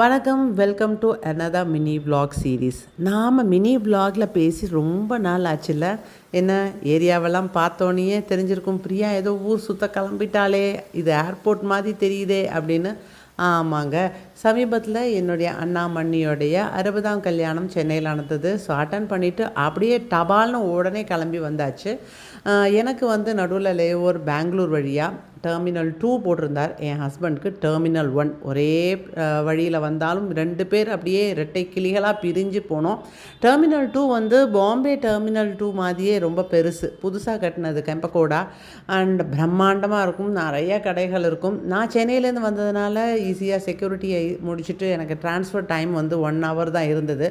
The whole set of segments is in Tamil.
வணக்கம், welcome to another mini vlog series. நாம் மினி vlogல பேசி ரொம்ப நாள் ஆச்சுல்ல. என்ன ஏரியாவெல்லாம் பார்த்தோன்னே தெரிஞ்சிருக்கும், பிரியா ஏதோ ஊர் சுத்த கிளம்பிட்டாளே, இது ஏர்போர்ட் மாதிரி தெரியுதே அப்படின்னு. ஆமாங்க, சமீபத்தில் என்னுடைய அண்ணா மண்ணியோடைய 60ஆம் கல்யாணம் சென்னையில் நடந்தது. ஸோ அட்டன் பண்ணிவிட்டு அப்படியே டபால்னு உடனே கிளம்பி வந்தாச்சு. எனக்கு வந்து நடுவில் லேஓவர் பெங்களூர் வழியாக டெர்மினல் 2 போட்டிருந்தார். என் ஹஸ்பண்டுக்கு டெர்மினல் 1 ஒரே வழியில் வந்தாலும் 2 பேர் அப்படியே இரட்டை கிளிகளாக பிரிஞ்சு போனோம். டெர்மினல் 2 வந்து பாம்பே டெர்மினல் 2 மாதிரியே ரொம்ப பெருசு, புதுசாக கட்டினது கெம்பகோடா. அண்ட் பிரம்மாண்டமாக இருக்கும், நிறைய கடைகள் இருக்கும். நான் சென்னையிலேருந்து வந்ததுனால ஈஸியாக செக்யூரிட்டியை முடிச்சுட்டு எனக்கு ட்ரான்ஸ்ஃபர் டைம் வந்து 1 hour தான் இருந்தது.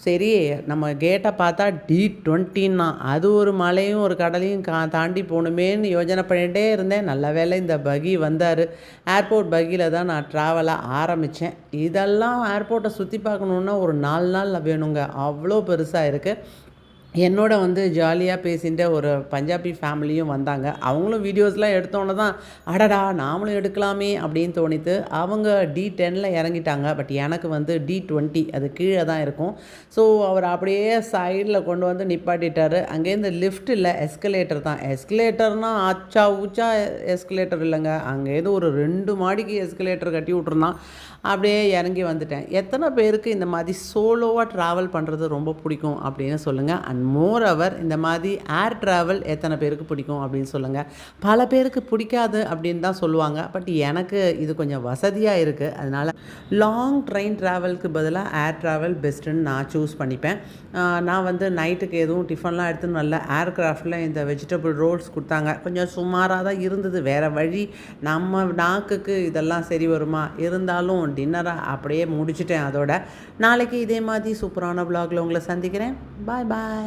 சரி, நம்ம கேட்டை பார்த்தா D20ன்னா, அது ஒரு மலையும் ஒரு கடலையும் தாண்டி போகணுமேன்னு யோஜனை பண்ணிகிட்டே இருந்தேன். நல்ல வேளை இந்த பகி வந்தார். ஏர்போர்ட் பகியில் தான் நான் ட்ராவலாக ஆரம்பித்தேன். இதெல்லாம் ஏர்போர்ட்டை சுற்றி பார்க்கணுன்னா ஒரு 4 நாள் வேணுங்க, அவ்வளோ பெருசாக இருக்குது. என்னோட வந்து ஜாலியாக பேசிட்டு ஒரு பஞ்சாபி ஃபேமிலியும் வந்தாங்க. அவங்களும் வீடியோஸ்லாம் எடுத்தோன்னே தான் அடடா நாமளும் எடுக்கலாமே அப்படின்னு தோணித்து அவங்க D10ல் இறங்கிட்டாங்க. பட் எனக்கு வந்து D20 அது கீழே தான் இருக்கும். ஸோ அவர் அப்படியே சைடில் கொண்டு வந்து நிப்பாட்டிட்டார். அங்கேருந்து லிஃப்ட் இல்லை, எஸ்கலேட்டர் தான். எஸ்கலேட்டர்னால் ஆச்சா ஊச்சா எஸ்கலேட்டர் இல்லைங்க, அங்கேருந்து ஒரு 2 மாடிக்கு எஸ்கலேட்டர் கட்டி விட்ருந்தான். அப்படியே இறங்கி வந்துட்டேன். எத்தனை பேருக்கு இந்த மாதிரி சோலோவாக ட்ராவல் பண்ணுறது ரொம்ப பிடிக்கும் அப்படின்னு சொல்லுங்கள். அண்ட் மோர் அவர் இந்த மாதிரி ஏர் ட்ராவல் எத்தனை பேருக்கு பிடிக்கும் அப்படின்னு சொல்லுங்கள். பல பேருக்கு பிடிக்காது அப்படின்னு தான் சொல்லுவாங்க. பட் எனக்கு இது கொஞ்சம் வசதியாக இருக்குது. அதனால் லாங் ட்ரெயின் ட்ராவலுக்கு பதிலாக ஏர் ட்ராவல் பெஸ்ட்டுன்னு நான் சூஸ் பண்ணிப்பேன். நான் வந்து நைட்டுக்கு எதுவும் டிஃபன்லாம் எடுத்து நல்ல ஏர்க்ராஃப்டில் இந்த வெஜிடபிள் ரோல்ஸ் கொடுத்தாங்க. கொஞ்சம் சுமாராக தான் இருந்தது, வேறு வழி, நம்ம நாக்குக்கு இதெல்லாம் சரி வருமா, இருந்தாலும் டின்னரை அப்படியே முடிச்சிட்டேன். அதோட நாளைக்கு இதே மாதிரி சூப்பரான vlogல உங்களை சந்திக்கிறேன். பாய் பாய்.